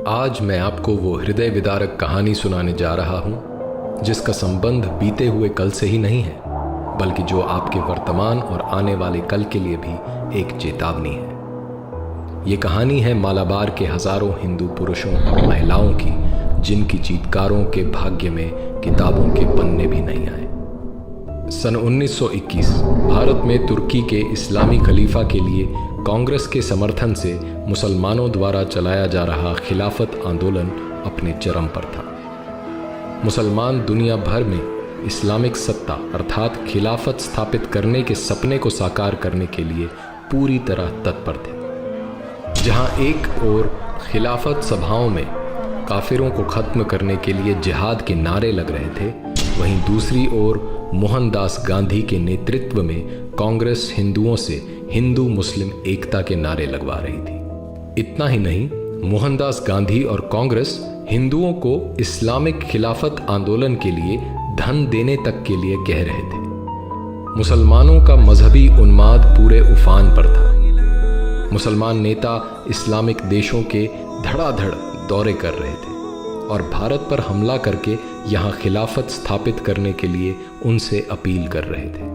आज मैं आपको वो हृदय विदारक कहानी सुनाने जा रहा हूं जिसका संबंध बीते हुए कल से ही नहीं है, बल्कि जो आपके वर्तमान और आने वाले कल के लिए भी एक चेतावनी है। ये कहानी है मालाबार के हजारों हिंदू पुरुषों और महिलाओं की, जिनकी चीतकारों के भाग्य में किताबों के पन्ने भी नहीं आए। सन 1921 भारत में तुर्की के इस्लामी खलीफा के लिए कांग्रेस के समर्थन से मुसलमानों द्वारा चलाया जा रहा खिलाफत आंदोलन अपने चरम पर था। मुसलमान दुनिया भर में इस्लामिक सत्ता अर्थात खिलाफत स्थापित करने के सपने को साकार करने के लिए पूरी तरह तत्पर थे। जहां एक ओर खिलाफत सभाओं में काफिरों को खत्म करने के लिए जिहाद के नारे लग रहे थे, वहीं दूसरी ओर मोहनदास गांधी के नेतृत्व में कांग्रेस हिंदुओं से हिंदू मुस्लिम एकता के नारे लगवा रही थी। इतना ही नहीं, मोहनदास गांधी और कांग्रेस हिंदुओं को इस्लामिक खिलाफत आंदोलन के लिए धन देने तक के लिए कह रहे थे। मुसलमानों का मजहबी उन्माद पूरे उफान पर था। मुसलमान नेता इस्लामिक देशों के धड़ाधड़ दौरे कर रहे थे और भारत पर हमला करके यहाँ खिलाफत स्थापित करने के लिए उनसे अपील कर रहे थे।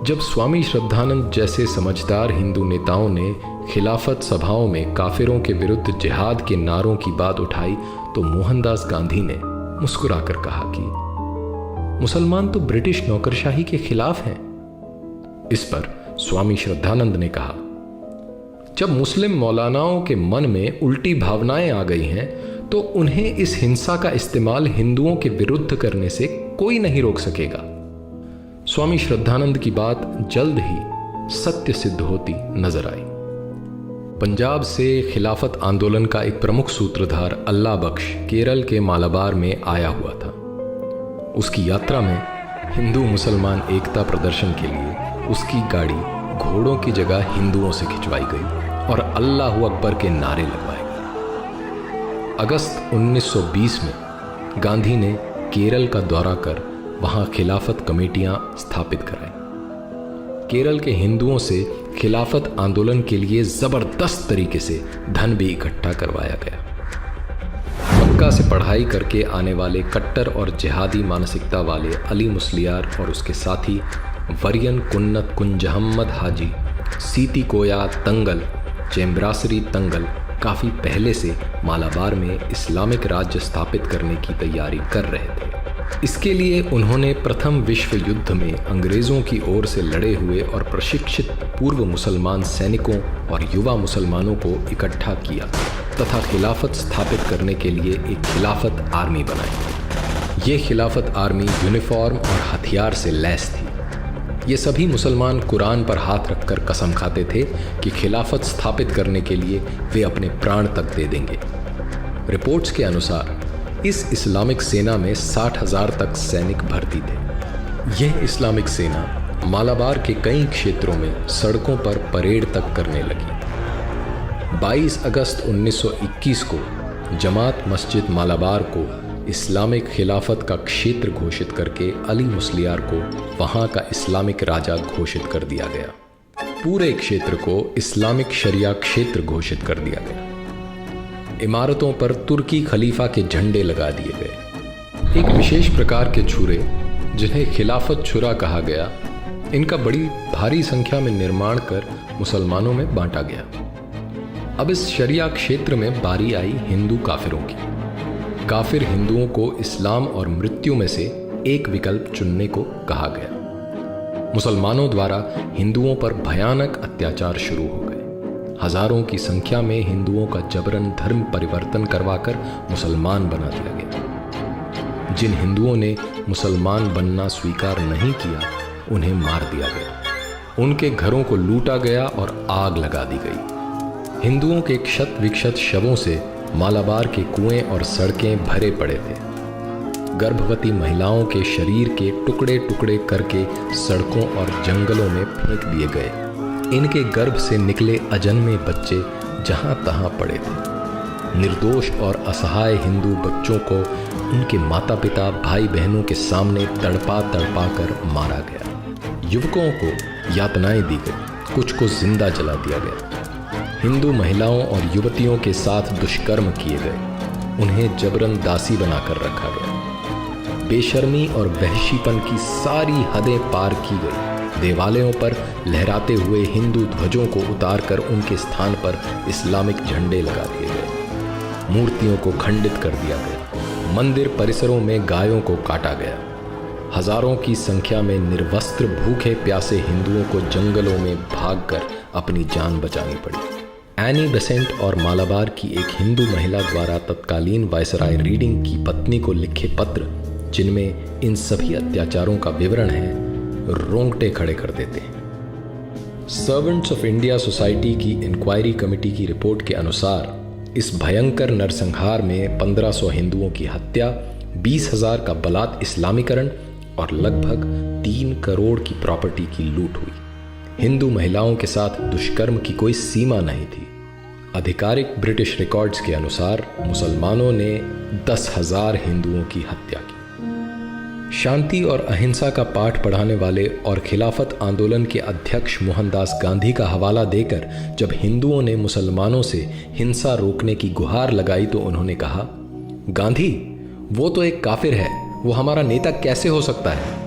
जब स्वामी श्रद्धानंद जैसे समझदार हिंदू नेताओं ने खिलाफत सभाओं में काफिरों के विरुद्ध जिहाद के नारों की बात उठाई, तो मोहनदास गांधी ने मुस्कुराकर कहा कि मुसलमान तो ब्रिटिश नौकरशाही के खिलाफ हैं। इस पर स्वामी श्रद्धानंद ने कहा, जब मुस्लिम मौलानाओं के मन में उल्टी भावनाएं आ गई हैं, तो उन्हें इस हिंसा का इस्तेमाल हिंदुओं के विरुद्ध करने से कोई नहीं रोक सकेगा। स्वामी श्रद्धानंद की बात जल्द ही सत्य सिद्ध होती नजर आई। पंजाब से खिलाफत आंदोलन का एक प्रमुख सूत्रधार अल्लाह बख्श केरल के मालाबार में आया हुआ था। उसकी यात्रा में हिंदू मुसलमान एकता प्रदर्शन के लिए उसकी गाड़ी घोड़ों की जगह हिंदुओं से खिंचवाई गई और अल्लाहू अकबर के नारे लगवाए गए। अगस्त 1920 में गांधी ने केरल का दौरा कर वहां खिलाफत कमेटियां स्थापित कराई। केरल के हिंदुओं से खिलाफत आंदोलन के लिए जबरदस्त तरीके से धन भी इकट्ठा करवाया गया। मक्का से पढ़ाई करके आने वाले कट्टर और जिहादी मानसिकता वाले अली मुस्लियार और उसके साथी वरियन कुन्नत कुंजहम्मद हाजी, सीती कोया तंगल, चेम्ब्रासरी तंगल काफ़ी पहले से मालाबार में इस्लामिक राज्य स्थापित करने की तैयारी कर रहे थे। इसके लिए उन्होंने प्रथम विश्व युद्ध में अंग्रेज़ों की ओर से लड़े हुए और प्रशिक्षित पूर्व मुसलमान सैनिकों और युवा मुसलमानों को इकट्ठा किया तथा खिलाफत स्थापित करने के लिए एक खिलाफत आर्मी बनाई। ये खिलाफत आर्मी यूनिफॉर्म और हथियार से लैस थी। ये सभी मुसलमान कुरान पर हाथ रखकर कसम खाते थे कि खिलाफत स्थापित करने के लिए वे अपने प्राण तक दे देंगे। रिपोर्ट्स के अनुसार इस इस्लामिक सेना में 60,000 तक सैनिक भर्ती थे। यह इस्लामिक सेना मालाबार के कई क्षेत्रों में सड़कों पर परेड तक करने लगी। 22 अगस्त 1921 को जमात मस्जिद मालाबार को इस्लामिक खिलाफत का क्षेत्र घोषित करके अली मुस्लियार को वहां का इस्लामिक राजा घोषित कर दिया गया। पूरे क्षेत्र को इस्लामिक शरिया क्षेत्र घोषित कर दिया गया। इमारतों पर तुर्की खलीफा के झंडे लगा दिए गए। एक विशेष प्रकार के छुरे, जिन्हें खिलाफत छुरा कहा गया, इनका बड़ी भारी संख्या में निर्माण कर मुसलमानों में बांटा गया। अब इस शरिया क्षेत्र में बारी आई हिंदू काफिरों की। काफिर हिंदुओं को इस्लाम और मृत्यु में से एक विकल्प चुनने को कहा गया। मुसलमानों द्वारा हिंदुओं पर भयानक अत्याचार शुरू हो गए। हजारों की संख्या में हिंदुओं का जबरन धर्म परिवर्तन करवाकर मुसलमान बना दिया गया। जिन हिंदुओं ने मुसलमान बनना स्वीकार नहीं किया, उन्हें मार दिया गया। उनके घरों को लूटा गया और आग लगा दी गई। हिंदुओं के क्षत विक्षत शवों से मालाबार के कुएं और सड़कें भरे पड़े थे। गर्भवती महिलाओं के शरीर के टुकड़े टुकड़े करके सड़कों और जंगलों में फेंक दिए गए। इनके गर्भ से निकले अजन्मे बच्चे जहां तहां पड़े थे। निर्दोष और असहाय हिंदू बच्चों को उनके माता पिता भाई बहनों के सामने तड़पा तड़पा कर मारा गया। युवकों को यातनाएं दी गई, कुछ को जिंदा जला दिया गया। हिंदू महिलाओं और युवतियों के साथ दुष्कर्म किए गए, उन्हें जबरन दासी बनाकर रखा गया। बेशर्मी और वहशीपन की सारी हदें पार की गई। देवालयों पर लहराते हुए हिंदू ध्वजों को उतारकर उनके स्थान पर इस्लामिक झंडे लगा दिए गए। मूर्तियों को खंडित कर दिया गया। मंदिर परिसरों में गायों को काटा गया। हजारों की संख्या में निर्वस्त्र भूखे प्यासे हिंदुओं को जंगलों में भागकर अपनी जान बचानी पड़ी। एनी बेसेंट और मालाबार की एक हिंदू महिला द्वारा तत्कालीन वायसराय रीडिंग की पत्नी को लिखे पत्र, जिनमें इन सभी अत्याचारों का विवरण है, रोंगटे खड़े कर देते हैं। सर्वेंट्स ऑफ इंडिया सोसाइटी की इंक्वायरी कमेटी की रिपोर्ट के अनुसार इस भयंकर नरसंहार में 1500 हिंदुओं की हत्या, 20,000 का बलात् इस्लामीकरण और लगभग 3 करोड़ की प्रॉपर्टी की लूट हुई। हिंदू महिलाओं के साथ दुष्कर्म की कोई सीमा नहीं थी। आधिकारिक ब्रिटिश रिकॉर्ड्स के अनुसार मुसलमानों ने 10,000 हिंदुओं की हत्या की। शांति और अहिंसा का पाठ पढ़ाने वाले और खिलाफत आंदोलन के अध्यक्ष मोहनदास गांधी का हवाला देकर जब हिंदुओं ने मुसलमानों से हिंसा रोकने की गुहार लगाई तो उन्होंने कहा, गांधी वो तो एक काफिर है, वो हमारा नेता कैसे हो सकता है।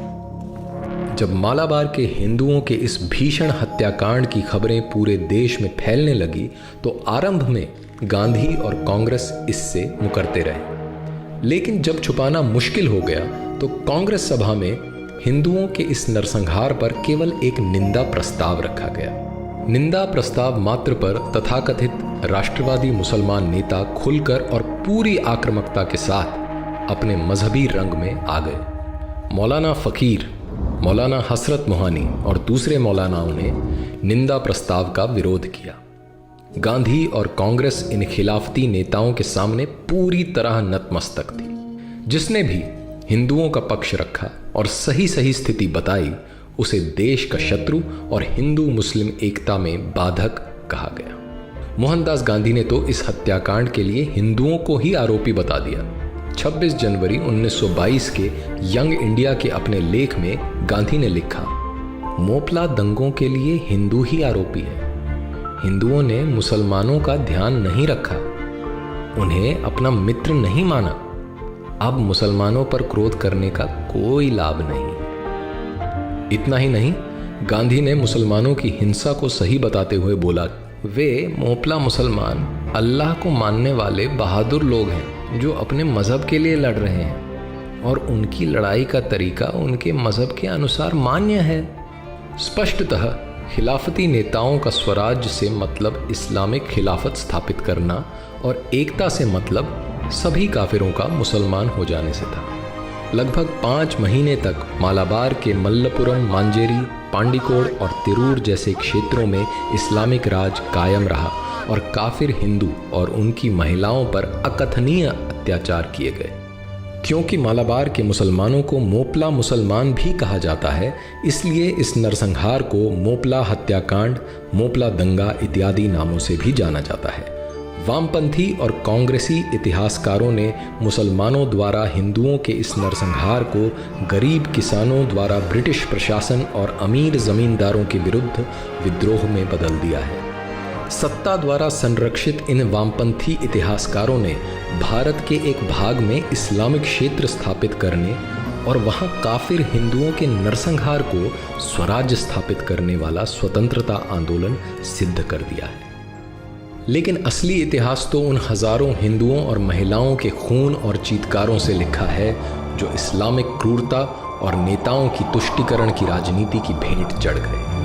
जब मालाबार के हिंदुओं के इस भीषण हत्याकांड की खबरें पूरे देश में फैलने लगी तो आरंभ में गांधी और कांग्रेस इससे मुकरते रहे। लेकिन जब छुपाना मुश्किल हो गया तो कांग्रेस सभा में हिंदुओं के इस नरसंहार पर केवल एक निंदा प्रस्ताव रखा गया। निंदा प्रस्ताव मात्र पर तथाकथित राष्ट्रवादी मुसलमान नेता खुलकर और पूरी आक्रामकता के साथ अपने मजहबी रंग में आ गए। मौलाना फकीर, मौलाना हसरत मोहानी और दूसरे मौलानाओं ने निंदा प्रस्ताव का विरोध किया। गांधी और कांग्रेस इन खिलाफती नेताओं के सामने पूरी तरह नतमस्तक थी। जिसने भी हिंदुओं का पक्ष रखा और सही सही स्थिति बताई, उसे देश का शत्रु और हिंदू मुस्लिम एकता में बाधक कहा गया। मोहनदास गांधी ने तो इस हत्याकांड के लिए हिंदुओं को ही आरोपी बता दिया। 26 जनवरी 1922 के यंग इंडिया के अपने लेख में गांधी ने लिखा, मोपला दंगों के लिए हिंदू ही आरोपी है। हिंदुओं ने मुसलमानों का ध्यान नहीं रखा, उन्हें अपना मित्र नहीं माना। अब मुसलमानों पर क्रोध करने का कोई लाभ नहीं। इतना ही नहीं, गांधी ने मुसलमानों की हिंसा को सही बताते हुए बोला, वे मोपला मुसलमान अल्लाह को मानने वाले बहादुर लोग हैं जो अपने मजहब के लिए लड़ रहे हैं और उनकी लड़ाई का तरीका उनके मजहब के अनुसार मान्य है। स्पष्टतः खिलाफती नेताओं का स्वराज्य से मतलब इस्लामिक खिलाफत स्थापित करना और एकता से मतलब सभी काफिरों का मुसलमान हो जाने से था। लगभग 5 महीने तक मालाबार के मल्लपुरम, मांजेरी, पांडिकोड और तिरूर जैसे क्षेत्रों में इस्लामिक राज कायम रहा और काफिर हिंदू और उनकी महिलाओं पर अकथनीय अत्याचार किए गए। क्योंकि मालाबार के मुसलमानों को मोपला मुसलमान भी कहा जाता है, इसलिए इस नरसंहार को मोपला हत्याकांड, मोपला दंगा इत्यादि नामों से भी जाना जाता है। वामपंथी और कांग्रेसी इतिहासकारों ने मुसलमानों द्वारा हिंदुओं के इस नरसंहार को गरीब किसानों द्वारा ब्रिटिश प्रशासन और अमीर जमींदारों के विरुद्ध विद्रोह में बदल दिया है। सत्ता द्वारा संरक्षित इन वामपंथी इतिहासकारों ने भारत के एक भाग में इस्लामिक क्षेत्र स्थापित करने और वहां काफिर हिंदुओं के नरसंहार को स्वराज्य स्थापित करने वाला स्वतंत्रता आंदोलन सिद्ध कर दिया है। लेकिन असली इतिहास तो उन हजारों हिंदुओं और महिलाओं के खून और चीत्कारों से लिखा है जो इस्लामिक क्रूरता और नेताओं की तुष्टीकरण की राजनीति की भेंट चढ़ गए।